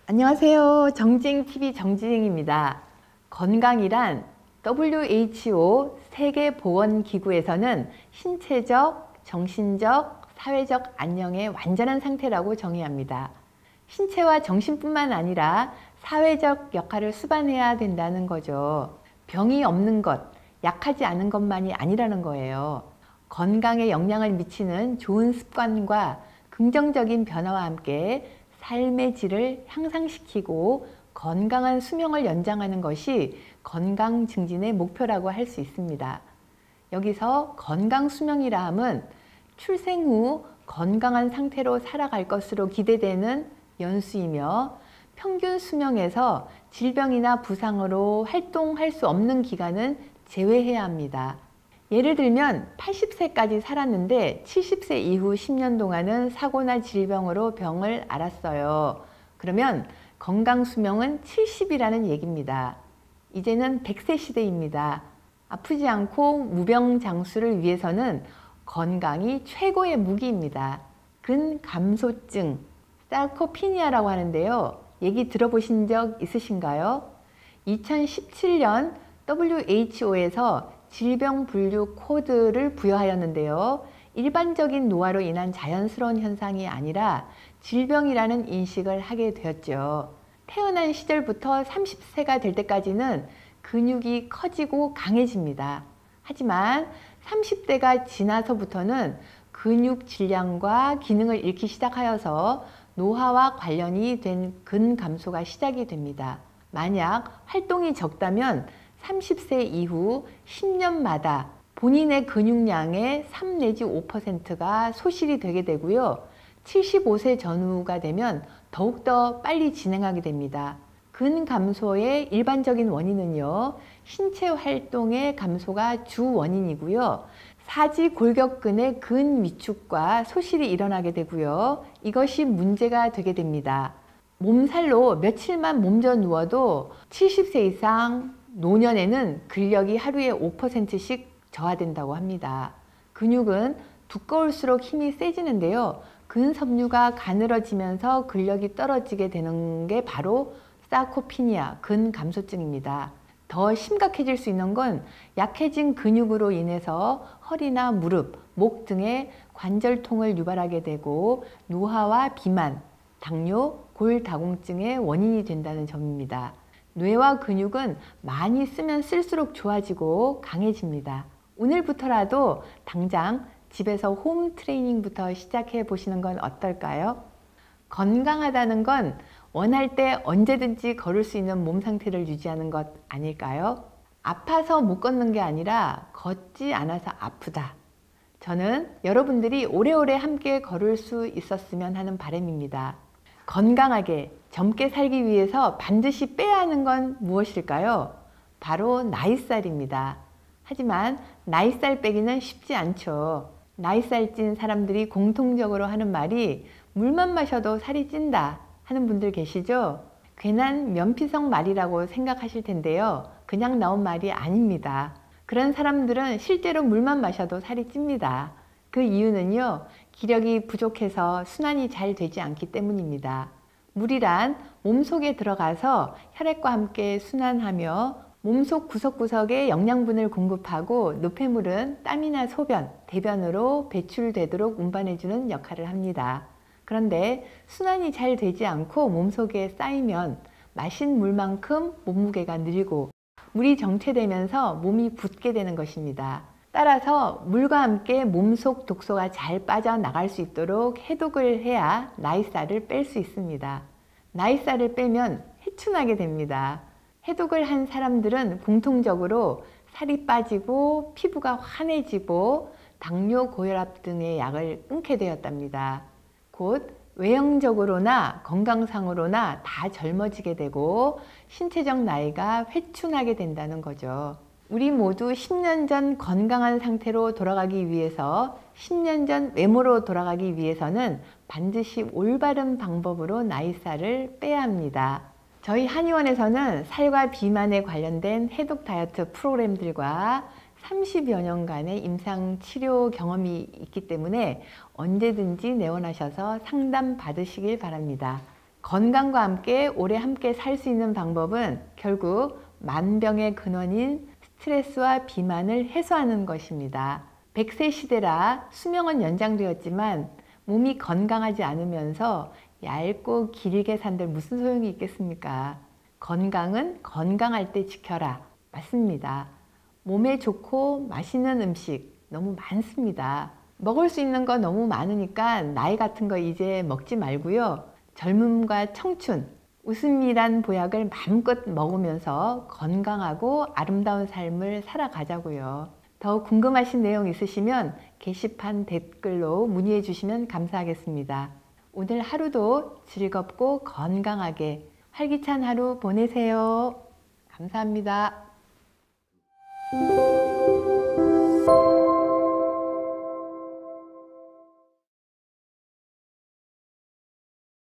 안녕하세요. 정지행TV 정지행입니다. 건강이란 WHO 세계보건기구에서는 신체적, 정신적, 사회적 안녕의 완전한 상태라고 정의합니다. 신체와 정신뿐만 아니라 사회적 역할을 수반해야 된다는 거죠. 병이 없는 것, 약하지 않은 것만이 아니라는 거예요. 건강에 영향을 미치는 좋은 습관과 긍정적인 변화와 함께 삶의 질을 향상시키고 건강한 수명을 연장하는 것이 건강 증진의 목표라고 할 수 있습니다. 여기서 건강 수명이라 함은 출생 후 건강한 상태로 살아갈 것으로 기대되는 연수이며 평균 수명에서 질병이나 부상으로 활동할 수 없는 기간은 제외해야 합니다. 예를 들면 80세까지 살았는데 70세 이후 10년 동안은 사고나 질병으로 병을 앓았어요. 그러면 건강 수명은 70이라는 얘기입니다. 이제는 100세 시대입니다. 아프지 않고 무병장수를 위해서는 건강이 최고의 무기입니다. 근감소증, 사르코피니아라고 하는데요. 얘기 들어보신 적 있으신가요? 2017년 WHO에서 질병 분류 코드를 부여하였는데요. 일반적인 노화로 인한 자연스러운 현상이 아니라 질병이라는 인식을 하게 되었죠. 태어난 시절부터 30세가 될 때까지는 근육이 커지고 강해집니다. 하지만 30대가 지나서부터는 근육 질량과 기능을 잃기 시작하여서 노화와 관련이 된 근감소가 시작이 됩니다. 만약 활동이 적다면 30세 이후 10년마다 본인의 근육량의 3 내지 5%가 소실이 되게 되고요. 75세 전후가 되면 더욱더 빨리 진행하게 됩니다. 근감소의 일반적인 원인은요, 신체 활동의 감소가 주 원인이고요. 사지골격근의 근위축과 소실이 일어나게 되고요. 이것이 문제가 되게 됩니다. 몸살로 며칠만 몸져 누워도 70세 이상 노년에는 근력이 하루에 5%씩 저하된다고 합니다. 근육은 두꺼울수록 힘이 세지는데요. 근섬유가 가늘어지면서 근력이 떨어지게 되는 게 바로 사르코피니아, 근감소증입니다. 더 심각해질 수 있는 건 약해진 근육으로 인해서 허리나 무릎, 목 등의 관절통을 유발하게 되고 노화와 비만, 당뇨, 골다공증의 원인이 된다는 점입니다. 뇌와 근육은 많이 쓰면 쓸수록 좋아지고 강해집니다. 오늘부터라도 당장 집에서 홈 트레이닝부터 시작해 보시는 건 어떨까요? 건강하다는 건 원할 때 언제든지 걸을 수 있는 몸 상태를 유지하는 것 아닐까요? 아파서 못 걷는 게 아니라 걷지 않아서 아프다. 저는 여러분들이 오래오래 함께 걸을 수 있었으면 하는 바람입니다. 건강하게 젊게 살기 위해서 반드시 빼야 하는 건 무엇일까요? 바로 나이살입니다. 하지만 나이살 빼기는 쉽지 않죠. 나이살 찐 사람들이 공통적으로 하는 말이 물만 마셔도 살이 찐다 하는 분들 계시죠? 괜한 면피성 말이라고 생각하실 텐데요. 그냥 나온 말이 아닙니다. 그런 사람들은 실제로 물만 마셔도 살이 찝니다. 그 이유는요, 기력이 부족해서 순환이 잘 되지 않기 때문입니다. 물이란 몸속에 들어가서 혈액과 함께 순환하며 몸속 구석구석에 영양분을 공급하고 노폐물은 땀이나 소변, 대변으로 배출되도록 운반해주는 역할을 합니다. 그런데 순환이 잘 되지 않고 몸속에 쌓이면 마신 물만큼 몸무게가 늘고 물이 정체되면서 몸이 붓게 되는 것입니다. 따라서 물과 함께 몸속 독소가 잘 빠져나갈 수 있도록 해독을 해야 나이살을 뺄 수 있습니다. 나이살을 빼면 해춘하게 됩니다. 해독을 한 사람들은 공통적으로 살이 빠지고 피부가 환해지고 당뇨, 고혈압 등의 약을 끊게 되었답니다. 곧 외형적으로나 건강상으로나 다 젊어지게 되고 신체적 나이가 회춘하게 된다는 거죠. 우리 모두 10년 전 건강한 상태로 돌아가기 위해서 10년 전 외모로 돌아가기 위해서는 반드시 올바른 방법으로 나이살을 빼야 합니다. 저희 한의원에서는 살과 비만에 관련된 해독 다이어트 프로그램들과 30여 년간의 임상 치료 경험이 있기 때문에 언제든지 내원하셔서 상담 받으시길 바랍니다. 건강과 함께 오래 함께 살 수 있는 방법은 결국 만병의 근원인 스트레스와 비만을 해소하는 것입니다. 100세 시대라 수명은 연장되었지만 몸이 건강하지 않으면서 얇고 길게 산들 무슨 소용이 있겠습니까? 건강은 건강할 때 지켜라. 맞습니다. 몸에 좋고 맛있는 음식 너무 많습니다. 먹을 수 있는 거 너무 많으니까 나이 같은 거 이제 먹지 말고요. 젊음과 청춘, 웃음이란 보약을 마음껏 먹으면서 건강하고 아름다운 삶을 살아가자고요. 더 궁금하신 내용 있으시면 게시판 댓글로 문의해 주시면 감사하겠습니다. 오늘 하루도 즐겁고 건강하게 활기찬 하루 보내세요. 감사합니다.